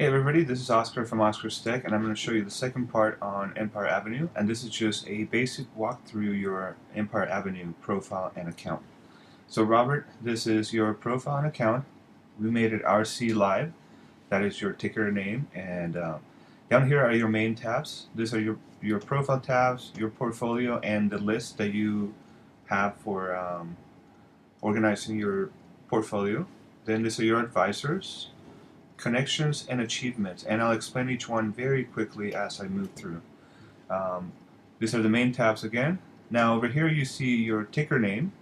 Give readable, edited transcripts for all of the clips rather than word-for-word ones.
Hey everybody, this is Oscar from Oscar's Tech, and I'm going to show you the second part on Empire Avenue, and this is just a basic walk through your Empire Avenue profile and account. So Robert, this is your profile and account. We made it RC Live. That is your ticker name, and down here are your main tabs. These are your profile tabs, your portfolio, and the list that you have for organizing your portfolio. Then these are your advisors, connections, and achievements, and I'll explain each one very quickly as I move through. Um, these are the main tabs again. Now over here you see your ticker name,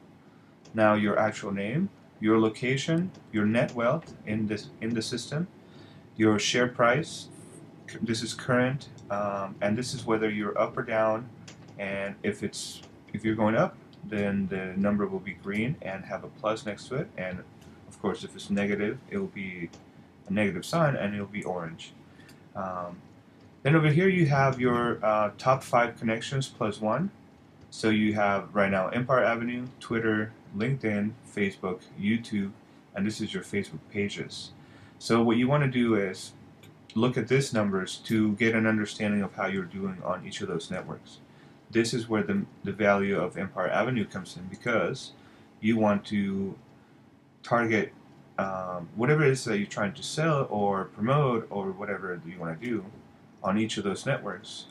now your actual name, your location, your net wealth in the system, your share price. This is current, and this is whether you're up or down. And if you're going up, then the number will be green and have a plus next to it. And of course, if it's negative, it will be a negative sign and it'll be orange. Um, then over here you have your top 5 connections plus 1. So you have right now Empire Avenue, Twitter, LinkedIn, Facebook, YouTube, and this is your Facebook pages. So what you want to do is look at these numbers to get an understanding of how you're doing on each of those networks. This is where the value of Empire Avenue comes in, because you want to target whatever it is that you're trying to sell or promote or whatever you want to do on each of those networks.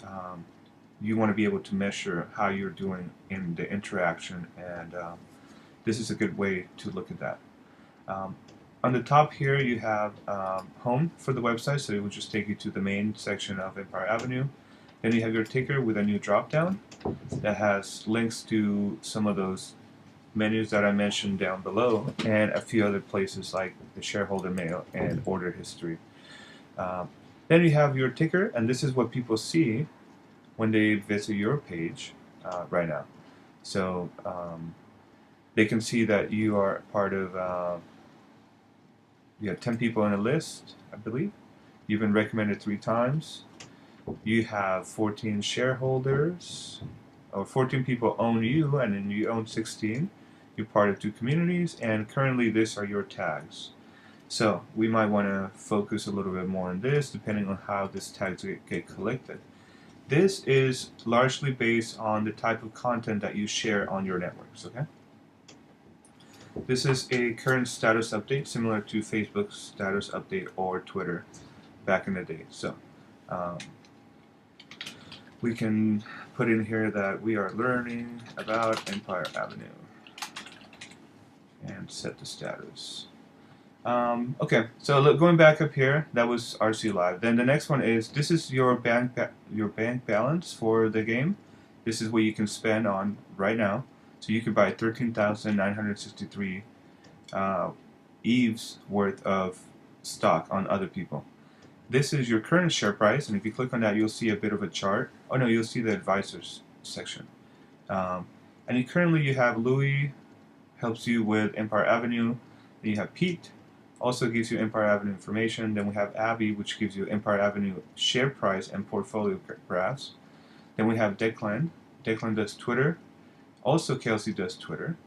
You want to be able to measure how you're doing in the interaction, and this is a good way to look at that. On the top here you have home for the website, so it will just take you to the main section of Empire Avenue. Then you have your ticker with a new drop down that has links to some of those menus that I mentioned down below, and a few other places like the shareholder mail and order history. Then you have your ticker, and this is what people see when they visit your page right now. So they can see that you are part of, you have 10 people on a list, I believe. You've been recommended 3 times. You have 14 shareholders, or 14 people own you, and then you own 16. You're part of 2 communities, and currently these are your tags. So we might want to focus a little bit more on this, depending on how these tags get collected. This is largely based on the type of content that you share on your networks, okay? This is a current status update, similar to Facebook's status update or Twitter back in the day. So we can put in here that we are learning about Empire Avenue and set the status. Okay, so look, going back up here, that was RC Live. Then the next one is, this is your bank balance for the game. This is what you can spend on right now. So you could buy 13,963 EVE's worth of stock on other people. This is your current share price, and if you click on that, you'll see a bit of a chart. Oh no, you'll see the advisors section. And currently you have Louis, helps you with Empire Avenue. Then you have Pete, also gives you Empire Avenue information. Then we have Abby, which gives you Empire Avenue share price and portfolio graphs. Then we have Declan. Declan does Twitter. Also Kelsey does Twitter.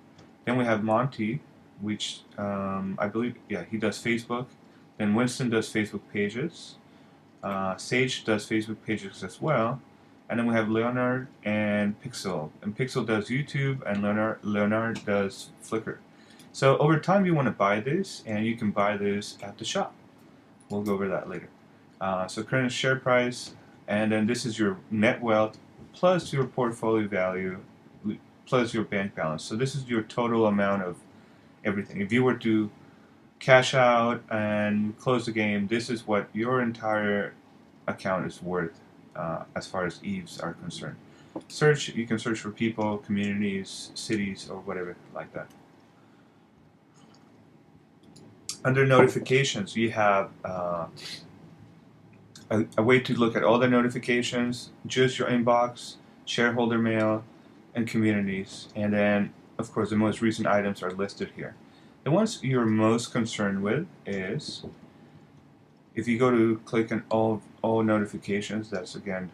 Then we have Monty, which I believe, yeah, he does Facebook. Then Winston does Facebook pages. Sage does Facebook pages as well. And then we have Leonard and Pixel. And Pixel does YouTube, and Leonard does Flickr. So over time you want to buy this, and you can buy this at the shop. We'll go over that later. So current share price, and then this is your net wealth plus your portfolio value plus your bank balance. So this is your total amount of everything. If you were to cash out and close the game, this is what your entire account is worth as far as EVEs are concerned. Search, you can search for people, communities, cities, or whatever like that. Under notifications, you have a way to look at all the notifications, just your inbox, shareholder mail, and communities. And then, of course, the most recent items are listed here. The ones you're most concerned with is, if you go to click on all notifications, that's again,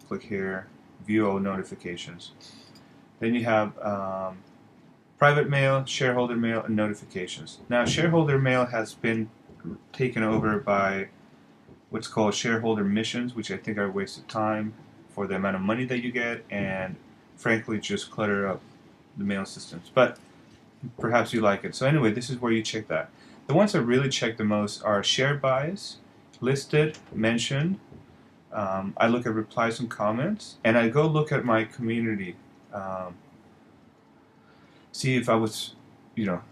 click here, view all notifications. Then you have private mail, shareholder mail, and notifications. Now, shareholder mail has been taken over by what's called shareholder missions, which I think are a waste of time for the amount of money that you get, and frankly just clutter up the mail systems. But perhaps you like it. So anyway, this is where you check that. The ones I really check the most are share buys, listed, mentioned. I look at replies and comments, and I go look at my community. See if I was, you know,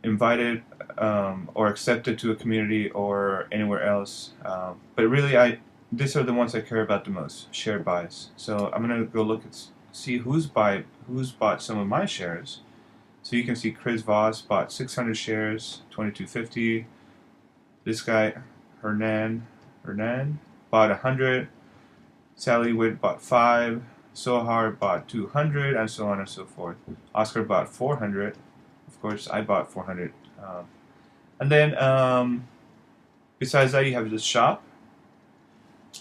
invited or accepted to a community or anywhere else. But really, these are the ones I care about the most. Share buys. So I'm gonna go look at see who's bought some of my shares. So you can see Chris Voss bought 600 shares, 22.50. This guy, Hernan bought 100. Sally Witt bought 5. Sohar bought 200, and so on and so forth. Oscar bought 400. Of course, I bought 400. And then, besides that, you have this shop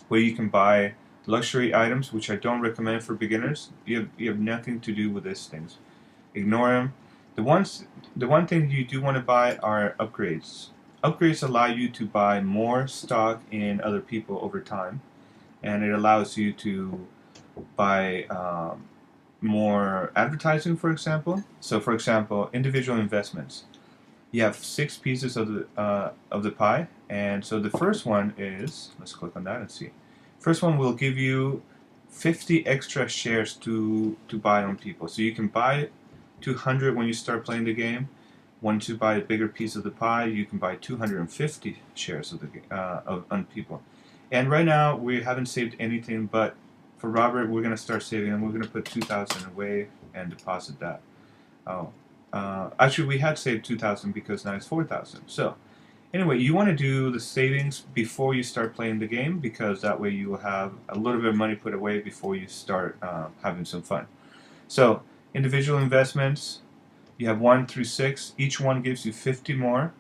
where you can buy luxury items, which I don't recommend for beginners. You have nothing to do with these things. Ignore them. The one thing you do want to buy are upgrades. Upgrades allow you to buy more stock in other people over time, and it allows you to buy more advertising, for example. So, for example, individual investments. You have 6 pieces of the pie, and so the first one is, let's click on that and see. First one will give you 50 extra shares to buy on people. So you can buy 200 when you start playing the game. Once you buy a bigger piece of the pie, you can buy 250 shares of the on people. And right now we haven't saved anything, but for Robert, we're gonna start saving, and we're gonna put 2,000 away and deposit that. Oh, actually, we had saved 2,000 because now it's 4,000. So, anyway, you want to do the savings before you start playing the game, because that way you will have a little bit of money put away before you start having some fun. So, individual investments, you have 1 through 6. Each one gives you 50 more.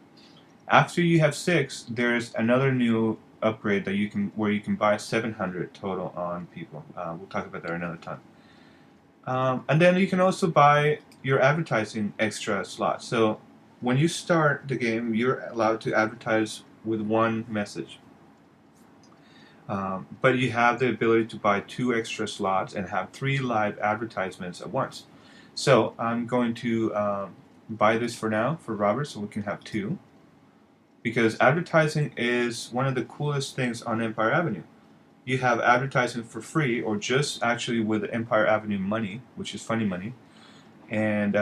After you have 6, there's another new upgrade that where you can buy 700 total on people. We'll talk about that another time. And then you can also buy your advertising extra slots. So when you start the game, you're allowed to advertise with one message. But you have the ability to buy 2 extra slots and have 3 live advertisements at once. So I'm going to buy this for now for Robert, so we can have 2. Because advertising is one of the coolest things on Empire Avenue. You have advertising for free, or just actually with Empire Avenue money, which is funny money, and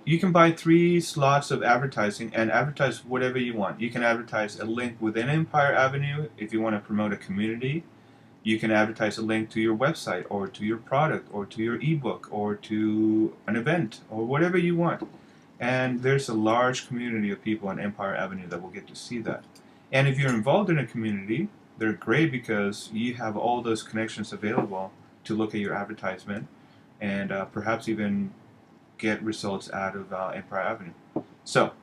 you can buy 3 slots of advertising and advertise whatever you want. You can advertise a link within Empire Avenue if you want to promote a community. You can advertise a link to your website, or to your product, or to your ebook, or to an event, or whatever you want. And there's a large community of people on Empire Avenue that will get to see that. And if you're involved in a community, they're great because you have all those connections available to look at your advertisement and perhaps even get results out of Empire Avenue. So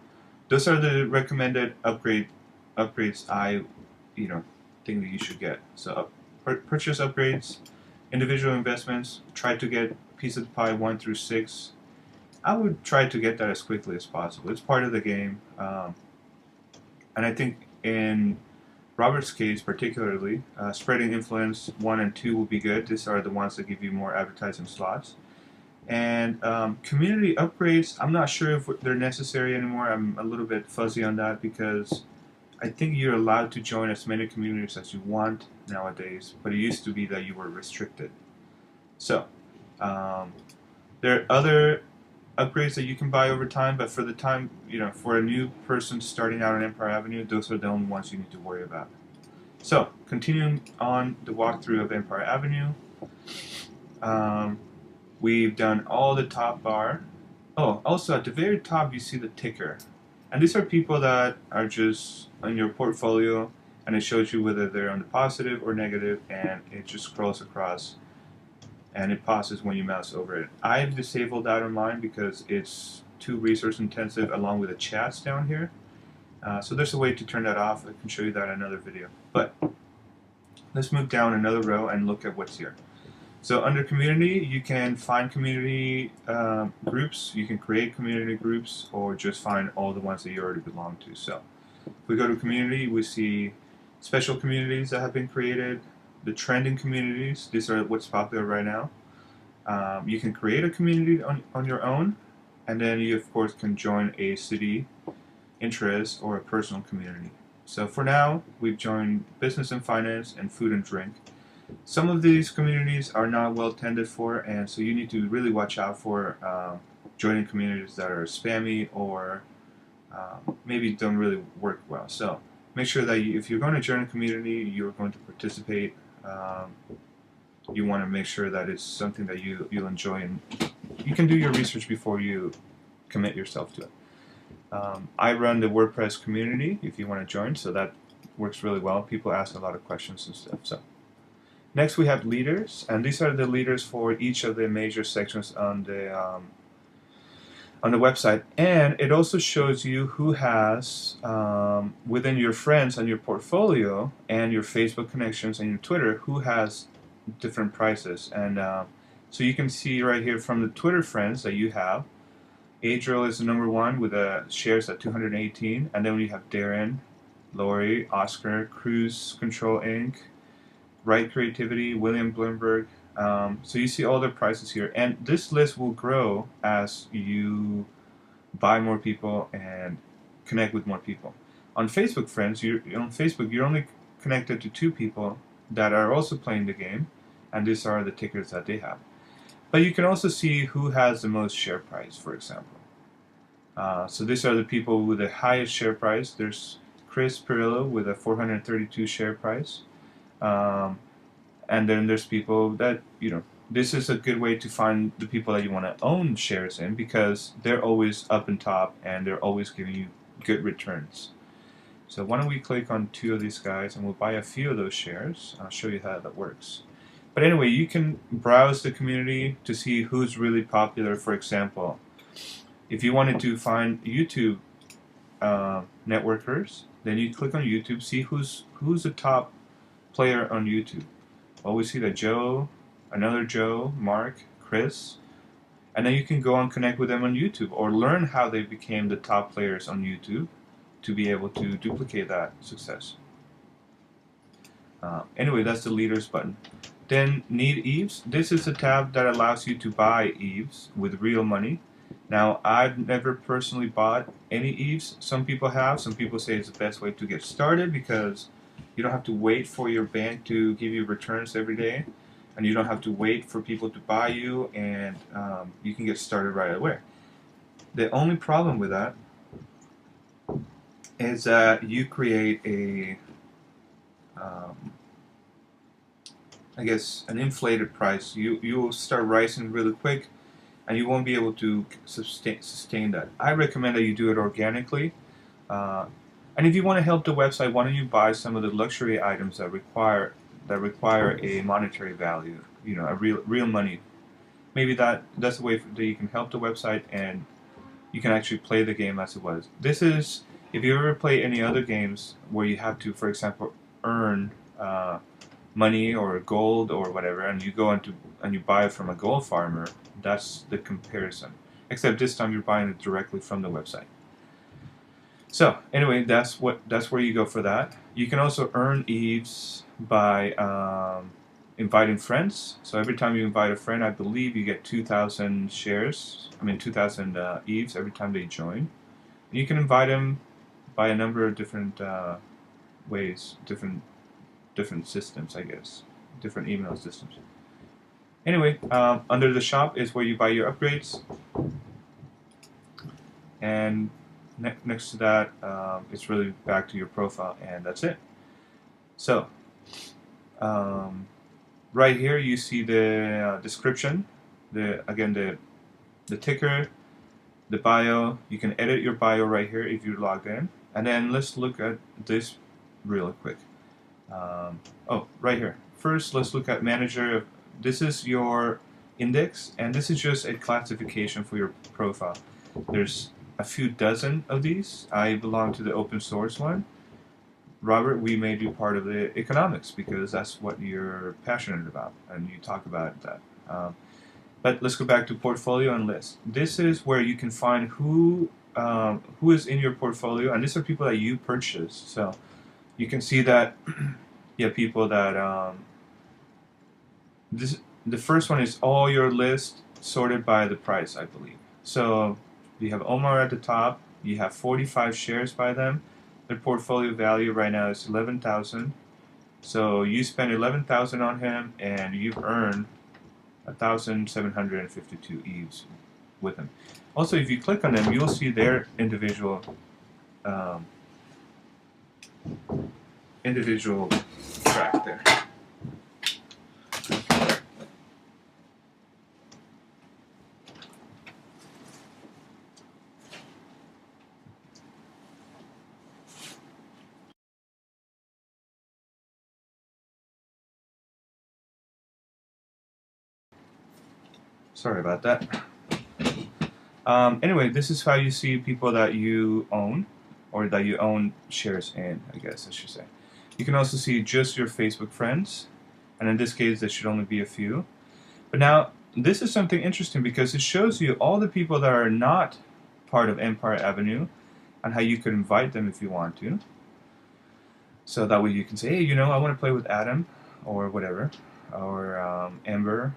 those are the recommended upgrades I think that you should get. So purchase upgrades, individual investments, try to get piece of the pie 1 through 6. I would try to get that as quickly as possible. It's part of the game. And I think in Robert's case particularly, spreading influence 1 and 2 will be good. These are the ones that give you more advertising slots. And community upgrades, I'm not sure if they're necessary anymore. I'm a little bit fuzzy on that because I think you're allowed to join as many communities as you want nowadays, but it used to be that you were restricted. So, there are other upgrades that you can buy over time, but for the time, for a new person starting out on Empire Avenue, those are the only ones you need to worry about. So, continuing on the walkthrough of Empire Avenue, we've done all the top bar. Oh, also at the very top you see the ticker. And these are people that are just on your portfolio, and it shows you whether they're on the positive or negative, and it just scrolls across and it pauses when you mouse over it. I've disabled that on mine because it's too resource intensive, along with the chats down here. So there's a way to turn that off. I can show you that in another video. But let's move down another row and look at what's here. So under community, you can find community groups. You can create community groups, or just find all the ones that you already belong to. So If we go to community, we see special communities that have been created, the trending communities. These are what's popular right now. You can create a community on your own, and then you, of course, can join a city interest or a personal community. So for now, we've joined business and finance and food and drink. Some of these communities are not well tended for, and so you need to really watch out for joining communities that are spammy or maybe don't really work well. So make sure that if you're going to join a community, you're going to participate. You want to make sure that it's something that you'll enjoy, and you can do your research before you commit yourself to it. I run the WordPress community if you want to join, so that works really well. People ask a lot of questions and stuff. So next we have leaders, and these are the leaders for each of the major sections on the website, and it also shows you who has within your friends and your portfolio and your Facebook connections and your Twitter who has different prices. And so you can see right here from the Twitter friends that you have, Adriel is the number one with shares at 218, and then we have Darren, Lori, Oscar, Cruise Control Inc., Right Creativity, William Bloomberg. So you see all the prices here, and this list will grow as you buy more people and connect with more people. On Facebook friends, you're only connected to 2 people that are also playing the game, and these are the tickers that they have. But you can also see who has the most share price, for example. So these are the people with the highest share price. There's Chris Perillo with a 432 share price. And then there's people that, this is a good way to find the people that you want to own shares in, because they're always up and top and they're always giving you good returns. So why don't we click on 2 of these guys and we'll buy a few of those shares. I'll show you how that works. But anyway, you can browse the community to see who's really popular. For example, if you wanted to find YouTube networkers, then you click on YouTube, see who's the top player on YouTube. Well, we see that Joe, another Joe, Mark, Chris, and then you can go and connect with them on YouTube or learn how they became the top players on YouTube to be able to duplicate that success. Anyway, that's the leaders button. Then Need Eves. This is a tab that allows you to buy Eves with real money. Now, I've never personally bought any Eves. Some people have. Some people say it's the best way to get started because you don't have to wait for your bank to give you returns every day, and you don't have to wait for people to buy you, and you can get started right away. The only problem with that is that you create a I guess an inflated price. You will start rising really quick, and you won't be able to sustain that. I recommend that you do it organically. And if you want to help the website, why don't you buy some of the luxury items that require a monetary value? A real money. Maybe that's a way that you can help the website, and you can actually play the game as it was. This is if you ever play any other games where you have to, for example, earn money or gold or whatever, and you go into and you buy it from a gold farmer. That's the comparison. Except this time you're buying it directly from the website. So anyway, that's where you go for that. You can also earn Eves by inviting friends. So every time you invite a friend, I believe you get 2,000 shares. 2,000 Eves every time they join. And you can invite them by a number of different ways, different systems, I guess, different email systems. Anyway, under the shop is where you buy your upgrades, and next to that, it's really back to your profile, and that's it. So, right here you see the description, the ticker, the bio. You can edit your bio right here if you're logged in, and then let's look at this real quick. Right here. First, let's look at manager. This is your index, and this is just a classification for your profile. There's a few dozen of these. I belong to the open source one. Robert, we made you part of the economics because that's what you're passionate about, and you talk about that. But let's go back to portfolio and list. This is where you can find who who is in your portfolio, and these are people that you purchased. So you can see that you have people that the first one is all your list sorted by the price, I believe. So you have Omar at the top. You have 45 shares by them. Their portfolio value right now is 11,000. So you spend 11,000 on him, and you've earned 1,752 EVs with him. Also, if you click on them, you'll see their individual um, track there. Sorry about that. Anyway, this is how you see people that you own, or that you own shares in, I guess I should say. You can also see just your Facebook friends, and in this case there should only be a few. But now, this is something interesting because it shows you all the people that are not part of Empire Avenue, and how you could invite them if you want to. So that way you can say, hey, you know, I want to play with Adam, or whatever, or Amber.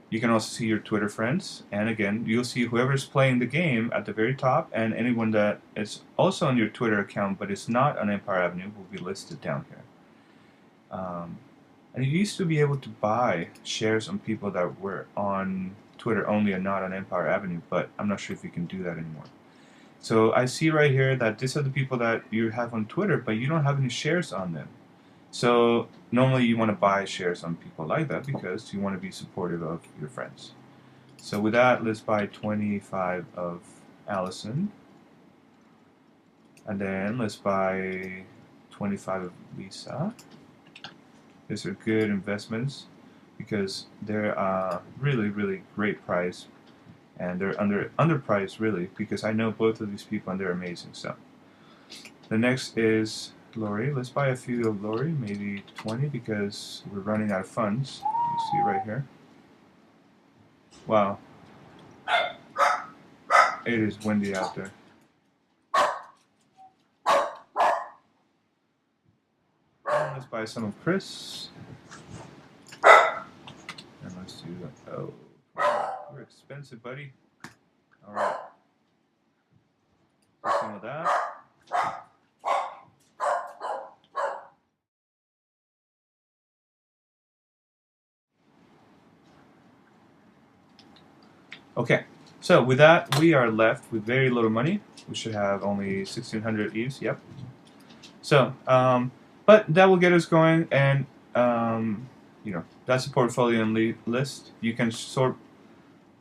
You can also see your Twitter friends, and again, you'll see whoever's playing the game at the very top, and anyone that is also on your Twitter account but is not on Empire Avenue will be listed down here. And you used to be able to buy shares on people that were on Twitter only and not on Empire Avenue, but I'm not sure if you can do that anymore. So I see right here that these are the people that you have on Twitter, but you don't have any shares on them. So normally you want to buy shares on people like that because you want to be supportive of your friends. So with that, let's buy 25 of Allison. And then let's buy 25 of Lisa. These are good investments because they're really, really great price. And they're underpriced really, because I know both of these people and they're amazing. So the next is Lori. Let's buy a few of Lori, maybe 20, because we're running out of funds. You see it right here. Wow. It is windy out there. And let's buy some of Chris. And let's do that. Oh, you're expensive, buddy. Alright. Do some of that. Okay, so with that, we are left with very little money. We should have only 1,600 EVs, yep. So, but that will get us going, and, you know, that's a portfolio list. You can sort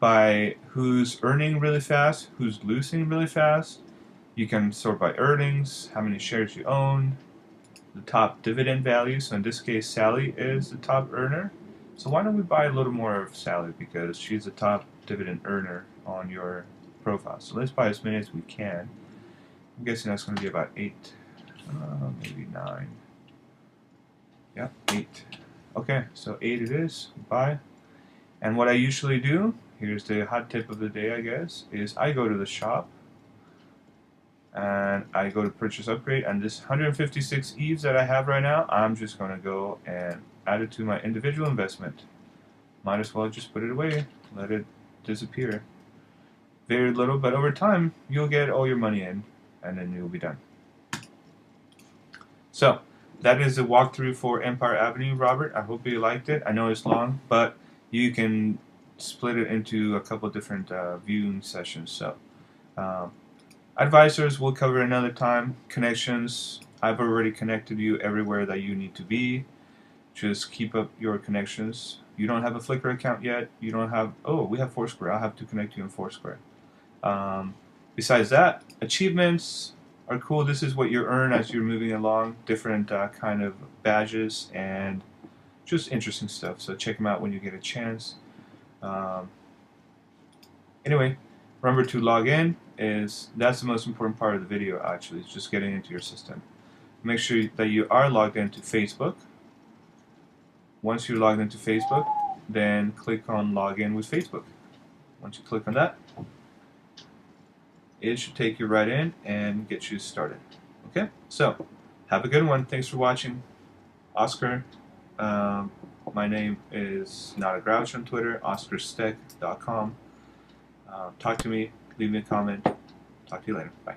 by who's earning really fast, who's losing really fast. You can sort by earnings, how many shares you own, the top dividend value. So in this case, Sally is the top earner. So why don't we buy a little more of Sally, because she's the top dividend earner on your profile. So let's buy as many as we can. I'm guessing that's going to be about 8, maybe 9. Yeah, 8. Okay, so 8 it is. Buy. And what I usually do, here's the hot tip of the day, I guess, is I go to the shop and I go to purchase upgrade, and this 156 EVs that I have right now, I'm just going to go and add it to my individual investment. Might as well just put it away, let it disappear. Very little, but over time you'll get all your money in, and then you'll be done. So that is the walkthrough for Empire Avenue, Robert. I hope you liked it. I know it's long, but you can split it into a couple different viewing sessions. So advisors we'll cover another time. Connections, I've already connected you everywhere that you need to be. Just keep up your connections. You don't have a Flickr account yet. You don't have, oh, we have Foursquare. I'll have to connect you in Foursquare. Besides that, achievements are cool. This is what you earn as you're moving along. Different kind of badges and just interesting stuff. So check them out when you get a chance. Anyway, remember to log in. That's the most important part of the video, actually, is just getting into your system. Make sure that you are logged into Facebook. Once you're logged into Facebook, then click on login with Facebook. Once you click on that, it should take you right in and get you started. Okay, so have a good one. Thanks for watching. Oscar. My name is Not a Grouch on Twitter, oscarsteck.com. Talk to me, leave me a comment. Talk to you later. Bye.